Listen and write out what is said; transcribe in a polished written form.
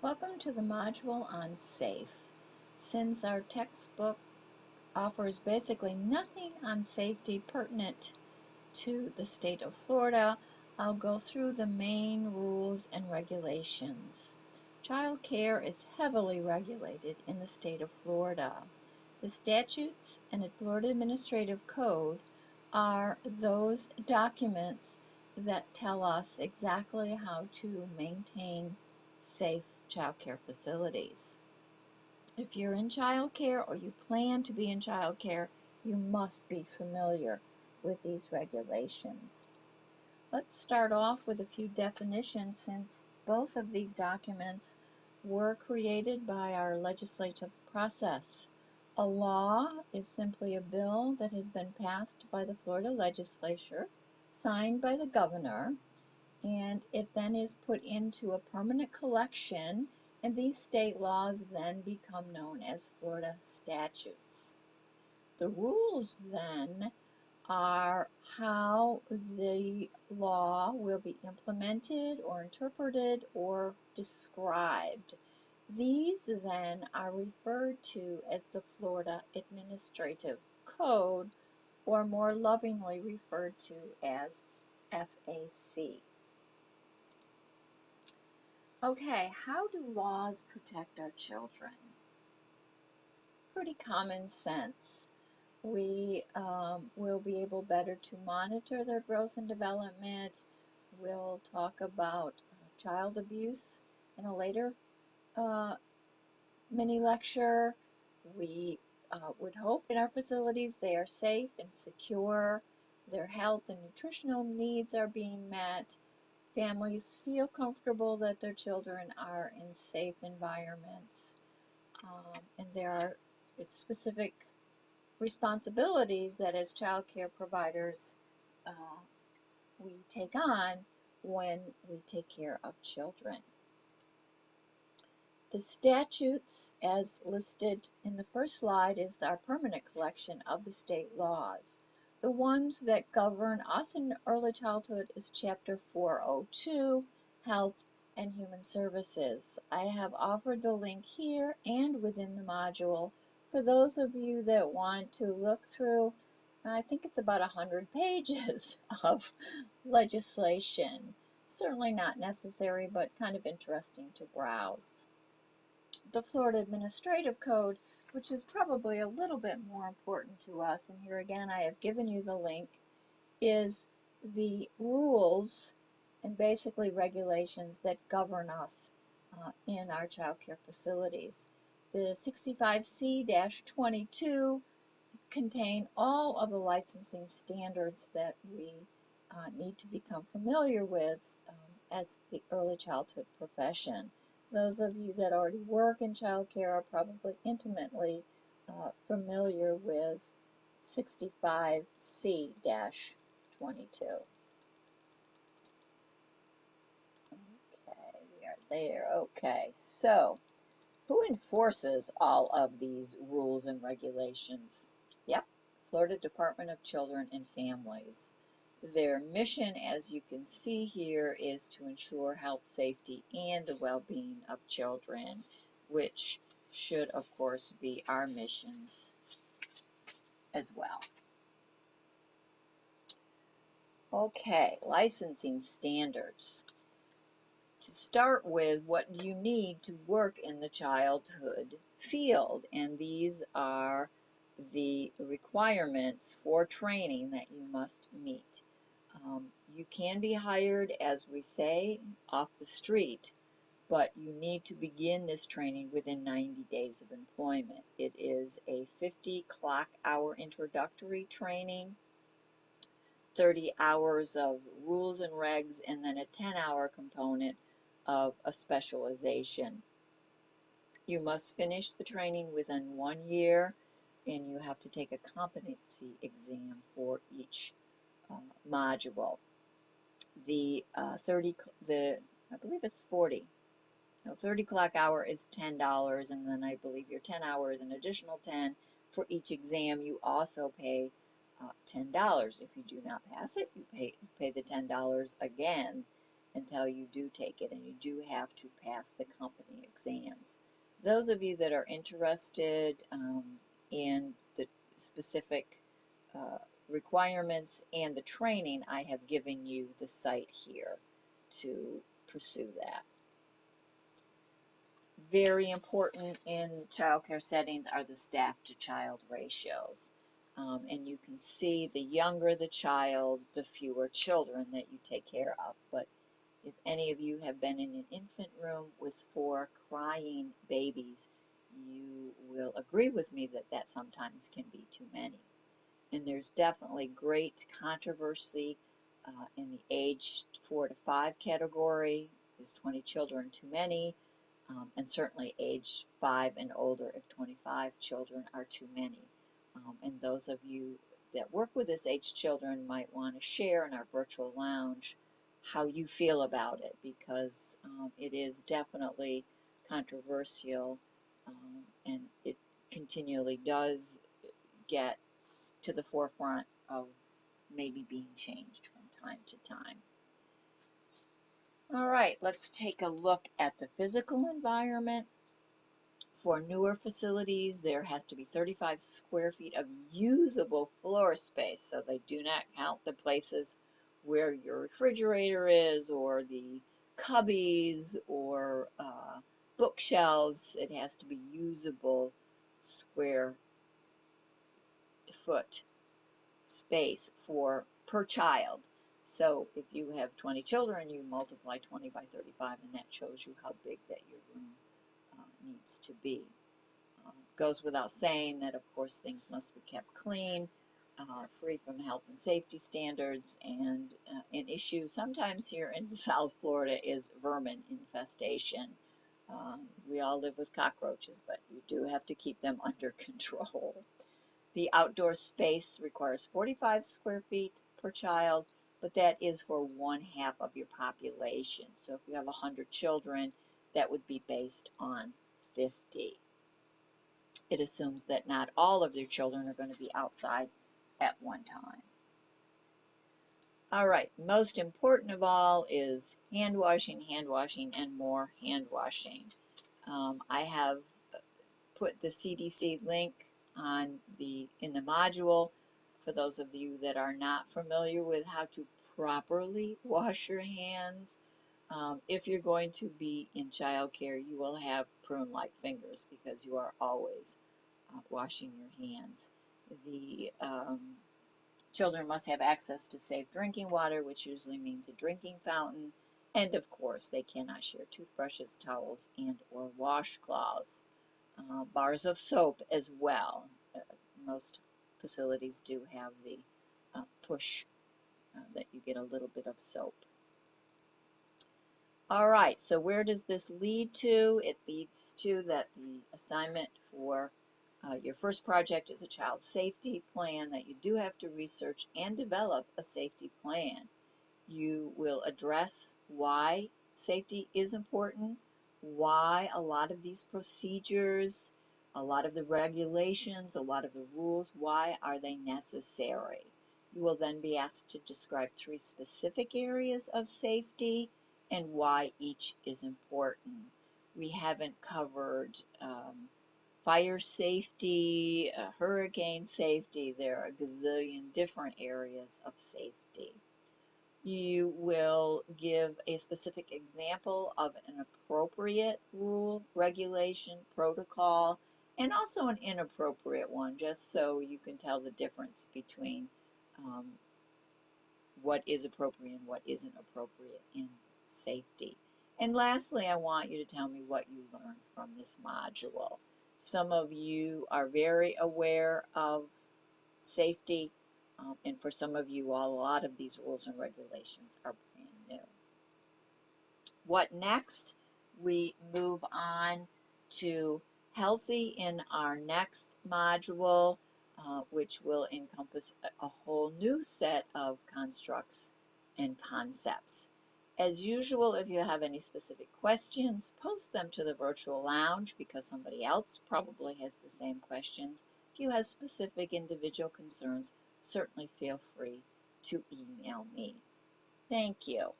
Welcome to the module on SAFE. Since our textbook offers basically nothing on safety pertinent to the state of Florida, I'll go through the main rules and regulations. Child care is heavily regulated in the state of Florida. The statutes and the Florida Administrative Code are those documents that tell us exactly how to maintain safe child care facilities. If you're in child care or you plan to be in child care, you must be familiar with these regulations. Let's start off with a few definitions since both of these documents were created by our legislative process. A law is simply a bill that has been passed by the Florida legislature, signed by the governor, and it then is put into a permanent collection, and these state laws then become known as Florida statutes. The rules then are how the law will be implemented or interpreted or described. These then are referred to as the Florida Administrative Code, or more lovingly referred to as FAC. Okay, how do laws protect our children? Pretty common sense. We will be able better to monitor their growth and development. We'll talk about child abuse in a later mini lecture. We would hope in our facilities they are safe and secure. Their health and nutritional needs are being met. Families feel comfortable that their children are in safe environments, and there are specific responsibilities that as child care providers we take on when we take care of children. The statutes, as listed in the first slide, is our permanent collection of the state laws. The ones that govern us in early childhood is Chapter 402, Health and Human Services. I have offered the link here and within the module for those of you that want to look through. I think it's about 100 pages of legislation. Certainly not necessary, but kind of interesting to browse. The Florida Administrative Code, which is probably a little bit more important to us, and here again I have given you the link, is the rules and basically regulations that govern us in our child care facilities. The 65C-22 contain all of the licensing standards that we need to become familiar with as the early childhood profession. Those of you that already work in child care are probably intimately familiar with 65C-22. Okay, we are there. Okay, so who enforces all of these rules and regulations? Yep, Florida Department of Children and Families. Their mission, as you can see here, is to ensure health, safety, and the well-being of children, which should, of course, be our missions as well. Okay, licensing standards. To start with, what you need to work in the childhood field, and these are the requirements for training that you must meet. You can be hired, as we say, off the street, but you need to begin this training within 90 days of employment. It is a 50 clock hour introductory training, 30 hours of rules and regs, and then a 10-hour component of a specialization. You must finish the training within 1 year, and you have to take a competency exam for each module. The I believe it's 40. No, 30 clock hour is $10, and then I believe your 10 hour is an additional 10 for each exam. You also pay $10. If you do not pass it, you pay the $10 again. until you do take it, and you do have to pass the company exams. Those of you that are interested in the specific requirements and the training, I have given you the site here to pursue that. Very important in childcare settings are the staff to child ratios. And you can see the younger the child, the fewer children that you take care of. But if any of you have been in an infant room with 4 crying babies, you will agree with me that that sometimes can be too many. And there's definitely great controversy in the age 4 to 5 category. Is 20 children too many? And certainly age 5 and older if 25 children are too many. And those of you that work with this age children might want to share in our virtual lounge how you feel about it, because it is definitely controversial, and it continually does get to the forefront of maybe being changed from time to time. All right, let's take a look at the physical environment. For newer facilities, there has to be 35 square feet of usable floor space, so they do not count the places where your refrigerator is, or the cubbies, or bookshelves. It has to be usable square foot space per child. So if you have 20 children, you multiply 20 by 35, and that shows you how big that your room needs to be. Goes without saying that, of course, things must be kept clean, free from health and safety standards, and an issue sometimes here in South Florida is vermin infestation. We all live with cockroaches, but you do have to keep them under control. The outdoor space requires 45 square feet per child, but that is for 1/2 of your population. So if you have 100 children, that would be based on 50. It assumes that not all of your children are going to be outside at one time. All right, most important of all is hand washing, and more hand washing. I have put the CDC link in the module for those of you that are not familiar with how to properly wash your hands. If you're going to be in childcare, you will have prune-like fingers because you are always washing your hands. The children must have access to safe drinking water, which usually means a drinking fountain, and of course they cannot share toothbrushes, towels, and or washcloths. Bars of soap as well. Most facilities do have the push that you get a little bit of soap. All right, so where does this lead to? It leads to that the assignment for your first project is a child safety plan, that you do have to research and develop a safety plan. You will address why safety is important, why a lot of these procedures, a lot of the regulations, a lot of the rules, why are they necessary? You will then be asked to describe 3 specific areas of safety and why each is important. We haven't covered fire safety, hurricane safety. There are a gazillion different areas of safety. You will give a specific example of an appropriate rule, regulation, protocol, and also an inappropriate one, just so you can tell the difference between what is appropriate and what isn't appropriate in safety. And lastly, I want you to tell me what you learned from this module. Some of you are very aware of safety, and for some of you, a lot of these rules and regulations are brand new. What next? We move on to healthy in our next module, which will encompass a whole new set of constructs and concepts. As usual, if you have any specific questions, post them to the virtual lounge because somebody else probably has the same questions. If you have specific individual concerns, certainly feel free to email me. Thank you.